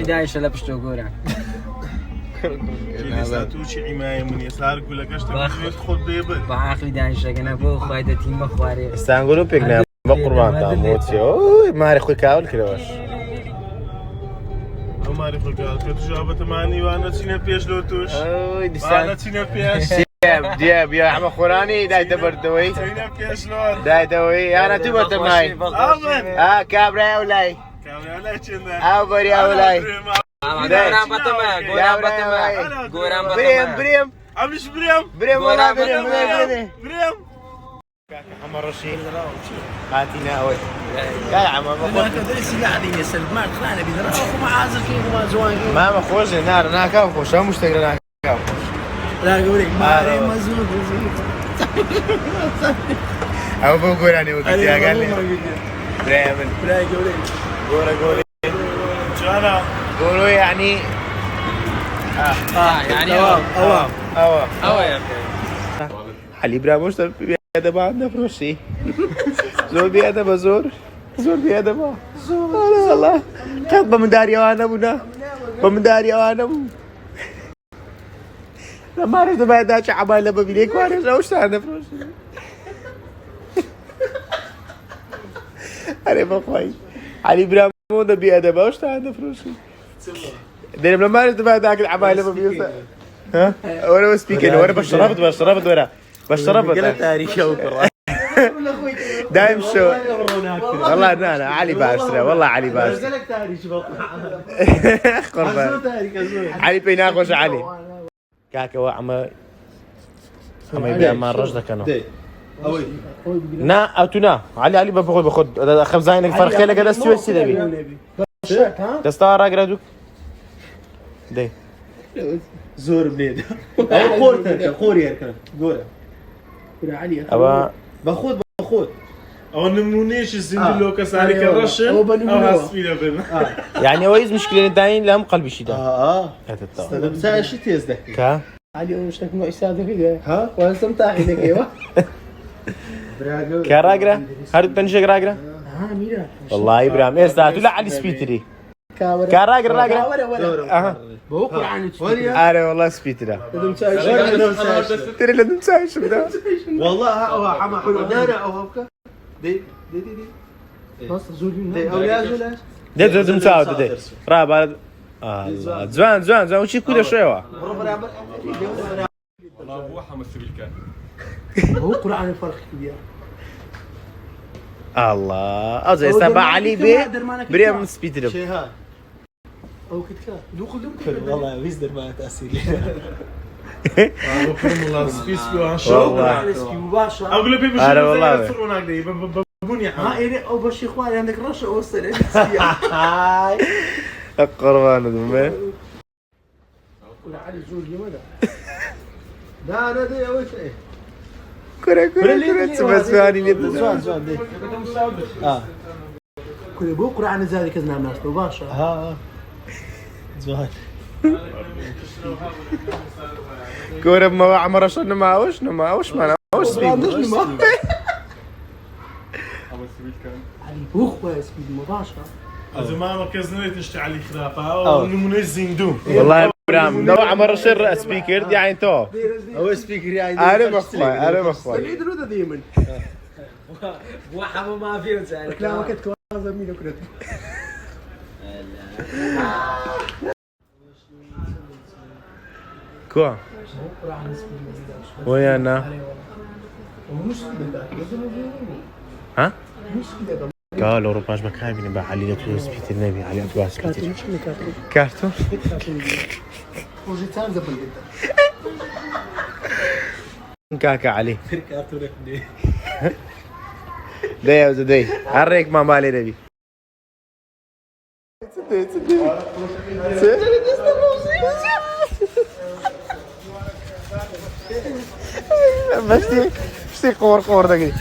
عقلي دايش لا بشتو قورا لسه توشي عماية من يسار يقول لك اشتغل يدخل بيبل بعقلي دايش انا بو خايدتي مخواري استنقلوا بيقنا بقربان تاموت اوه ما اعرف كاول كده ما اعرف قال جابت ماني وانا تسينا بيش لو توش اوه انا تسينا بيش دياب يا عم خوراني داي تبردوي تسينا بيش لو داي دوي انا تبغى ماي امن كابرا اولاي كان ولا كنا او بري اولاي غوران بطمه غوران بطمه غوران بطمه بريم مش بريم بريم ولا بريم بريم محمد رشيد هاتينا اول لا يا عم ما كدرس قاعدين يسلم ما طلعنا بدنا ما عازل كيف ما زوان ما مخوش نار انا كاوخوش مش تقدر انا كاوخوش لا قولك ما مزوق او بقول انا وقت يا قال لي بريم لا قولك قولي جانا قولوا يعني يعني اوه يا علي براموش بيادب عندنا فروشي زور بيادب زور بيادب زور والله كان بمداري وانا بنا بمداري وانا لما عرفت بعد ذاك عبايله ببيليك وانا وش انا فروشي عارف اخوي علي برامو ده بيادب وش انا فروشي دير لما عرفت بعد ذاك العبايله ببيليك ها وانا سبيكر وانا بشربت ورا بشربت قلت تاريخ وكره دايم شو والله انا علي باشتري والله علي باشتري قلت تاريخ قربان علي بيناقش علي كاكا وعم يبيع مع الرجل كانوا نا او تنا علي باخذ خبزاين فرخ لك هذا استوى السيدبي تستوى راقرا دي زور بنيد او خوري كان قول علي ابا باخذ او نمونيش الزند لو كساري كرشه او هاسفينا بنا يعني ويز مشكله داين لهم قلبي شده هذا بس شي تيزدك كا علي وش لك نوع ساده فيها ها وانا سمتاح لك ايوه كراقرا هرد بنشق راقرا ميرا والله ابراهيم ايه ساعه لا على سبيتري كراقرا اها بوقر عن انا والله سبيترا ترى لازم تساوي شو ده والله هو حما حلو دارع او هبكه دي بس زوجي او يا زولاش ده لازم تساوي ده راه الله زوان وشي كل شويه والله بوحه مثل كان هو قران الفرق كبير الله ازاي سبع علي بي بريم سبيترا شيء ها او كتكا والله ويزدر ما تاثير بكرم الله سبيسكو ان شاء الله اقول لك بيجي والله هناك دي بني ها ايه او باش اخواني عندك رشه وصل القربان دمه ولا علي زوجي ماذا لا انا دي اول شيء كره بس ثاني زوان دي كل بكره عن ذلك كذا ناس مباشره ها زوان كره ما عمر شنو معوش ما سبيك علي بوخ واسبيد مباشره also ما كزنيت نشتعل خرافه او نمونزين دو والله ابراهيم لو عمر شر سبيكر يعني تو هو سبيكر يعني انا بخوي يدرو ده ديما وحما ما في وسالك لا ما كنت كوازا مين كنت كوا ويانا ها قالوا رباش بكاي بني علي لتو سبيت النبي علي اتوا سبيت كارتون وجيتان زبل جدا كاكا علي كارتون دي ده يا زدي عريك ما بالي نبي بس قور دقيقة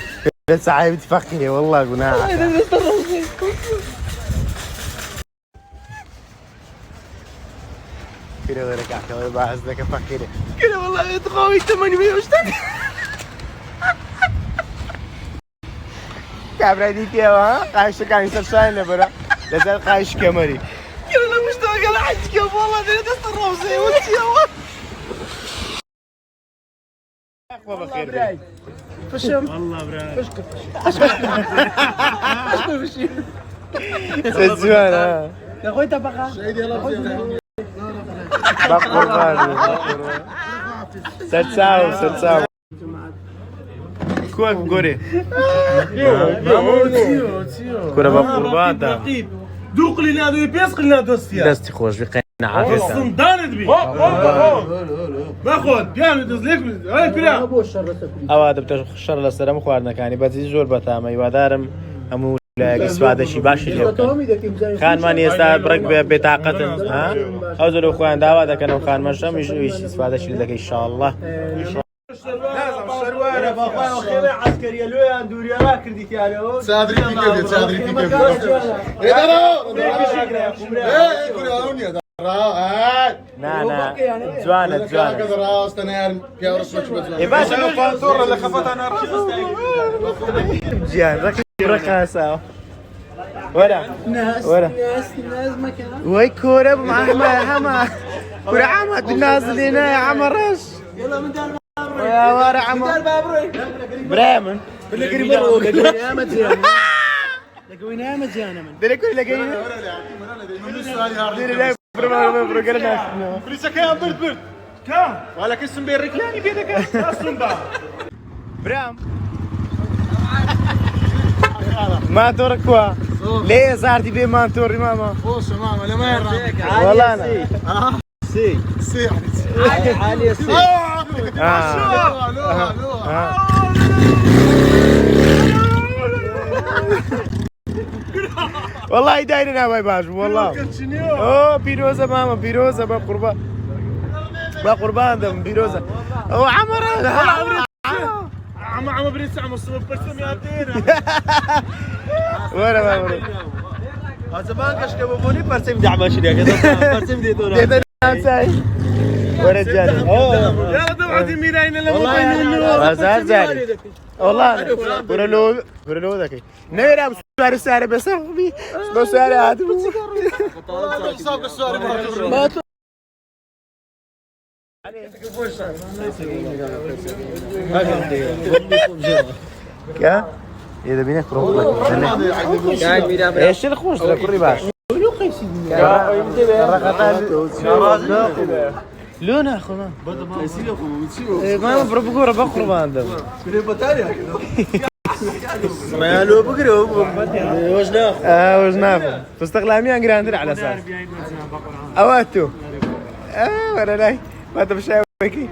بس عايب تفكري والله قناع كده غيرك عشان بعز لك افكري كده والله تقوي 800 واشتري كابرا دي تيوا قايش كان يسرشاين لبرا لازال قايش كمري كده لا مشتاق والله دريت الروسي وتشي والله بخير والله براي ست زمان ها يا اخوي تبقى بقربان سلساو كوك قوري كورة بقربان تا دوق لي نادو بيسق لنا دوستيا دستي خوش بقينا عافية صندان دبي باخذ بيانو دزليك هاي برا او هذا بتشخر لسرم خواردنا كاني بزي زور بتامه يوادارم همو استفاده شي باش خان ماني استا برك بطاقه ها او زلو خوان داوا دكنو خان مشم استفاده شي لك ان شاء الله لازم الشرواره باخويا وخيمه عسكريه لويا اندوريا ما كرديت يعني صادري كيف صادري كيف ايه كل هوني نا زوانة كذا راس تنار يا رسول يا باشا انا فانتور اللي خفت انا جيان ركا ساو ورا ناس مكان وي كورة معها هما كورة عمد نازل هنا يا عمرش يلا من دار يا ورا عمر بريمن اللي قريب لقوينا مزيانه لقوينا مزيانه من دلك كل لقينا دير بريسا كان برد كام ولكن اسم بيركلاني بيدك اصلا بقى برام ما تركوا ليه صارتي بي ما توري ماما خوش ماما لا ما يرى والله انا سي عالي سي والله دايرنا ما يباش والله اوه بيروزة ماما بيروزة بقربان دم بيروزة او عمر عم بريس عم الصبح برسم يا دينا ورا زمان كاش كبوني برسم دعم شريك برسم ديتونا ديتنا ساي ورا جاني يا دمعة ميراين لما والله زار زاري والله ورلو ذاك نيرا سوار سارة بس أخبي بس سارة هذا ما كا إذا بينك روح ايش الخوش ده كوري باش لونه اخو ما بروبكورة بقربان ده ما لو بقري وجناخ وجناف تستغلامي انقرا عندنا على اساس اواتو ولا لا ما تمشي وكي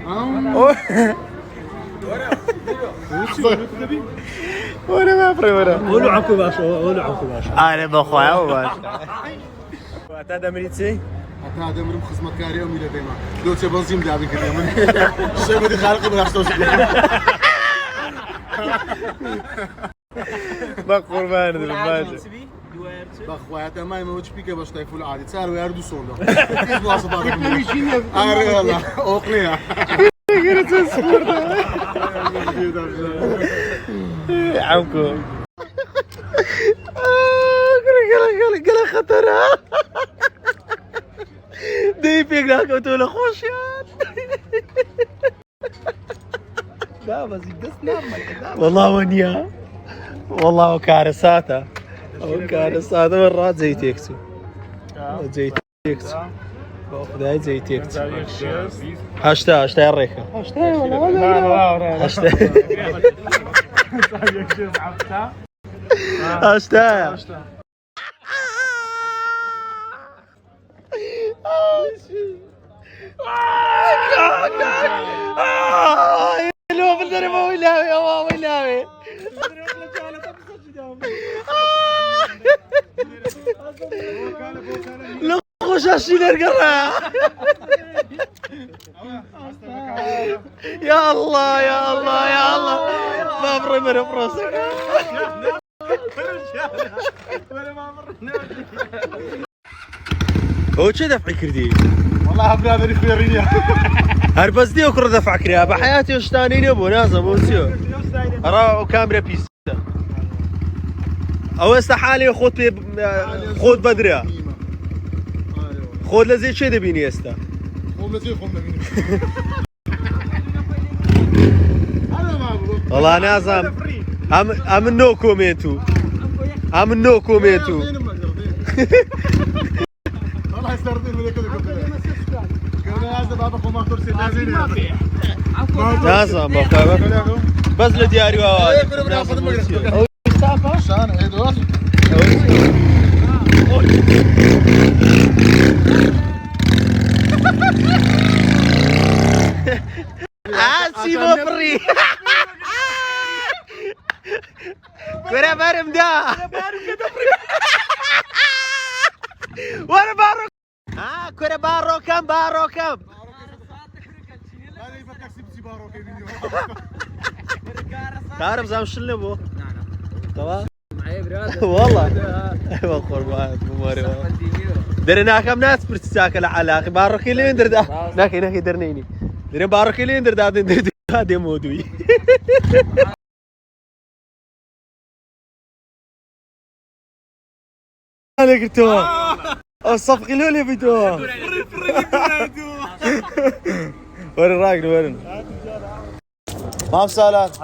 ولا ما فري ولا قولوا عكو باشا انا بخويا وباش هذا مريتي هذا من خصمك كاري امي لدينا لو تبنزيم دابي كريم الشيء بدي خالق من احسن بقربان الباشا بخويا هذا ما يموتش بيك باش تاكل العادي صار ويردو صوندا كيف واصل هذا اري والله اوقليها قلت الصور عمكو قال خطرها دي فيك لك وتقول خوش لا بس يقصنا والله ونيا والله كارثاته مرات زي تيكسو زي تيكسو باخذ زي تيكسو هاشتا الريكه هاشتا لو بالدرب ويلاوي يا ماما ويلاوي لخوش الشيلر قرا يا الله ما برمر براسك هو شو دفع كردي والله برادري خيرية هربس دي وكر دفع كريا بحياتي وشتانين ابو ناس ابو سيو ارى كاميرا بيس او استحالي خود بدري خۆت لە زێ چێ دەبینی ئێستا خۆم لە جێ خۆم دەبینم وەڵا نازانم ئەمن نۆ کۆمێت و ئەمن نۆ کۆمێت و والله يستردين من كذا قلنا هذا بابا خو ما ترسل لازم نازانم بەس لە دیاری شان ادوار سیمۆ فڕی وەرە بەرم دا وەرە باڕۆ کورە باڕۆکەم باڕۆکەم هذا يفكر سيبسي بارو كيفينيو تعرف زعما شو اللي بو طبعا والله ايوه قربان مماري درنا كم ناس برتساكل على اخي باروكي لين دردا ناكي درنيني درنا باروكي لين دردا دي مودوي انا قلتوا الصفقه لولي بيتوا ورن راقد ورن ما بسالات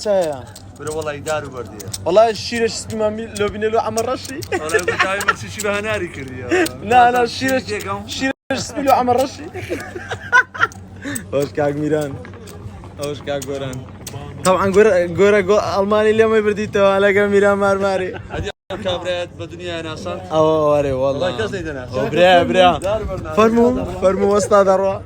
شايا والله يداروا برديه والله الشيرش اسمه لو بينا له عمر رشي والله دائما شي بها ناري كردي لا الشيرش اسمه له عمر رشي اوش كاك ميران اوش كاك غوران طبعا غورا الماني اللي ما يبرديته على ميران مارماري كابريت بدنيا ناصر وري والله كسيدنا بريا فرمو استاذ الروا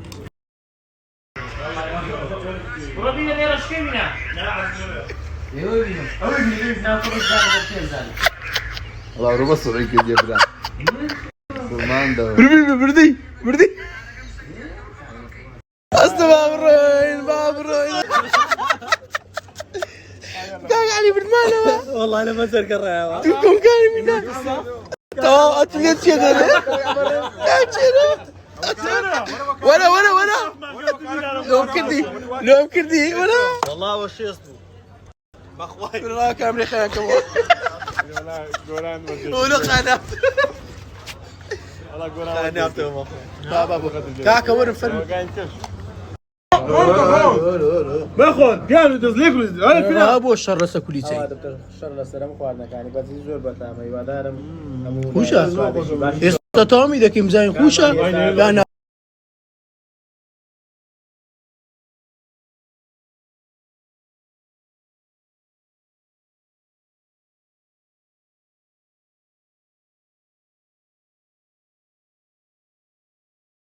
والله روبا صغير كده يا برا فرمان ده بردي استغفر بابروين كان علي بالمال والله انا ما سرك الرياضه تكون كان من تمام اتليت كده ولا لو كردي ولا والله وش يصبو بخواي والله كامل خيانك ولا خانات والله خانات بابا كاكا ورن فيلم بخون قالوا دزليك ولا ما ابو الشر سكولي شيء الشر سلام خواردنا كاني بس زور بتامي وادارم خوشا استطاعم اذا كم زين خوشا لا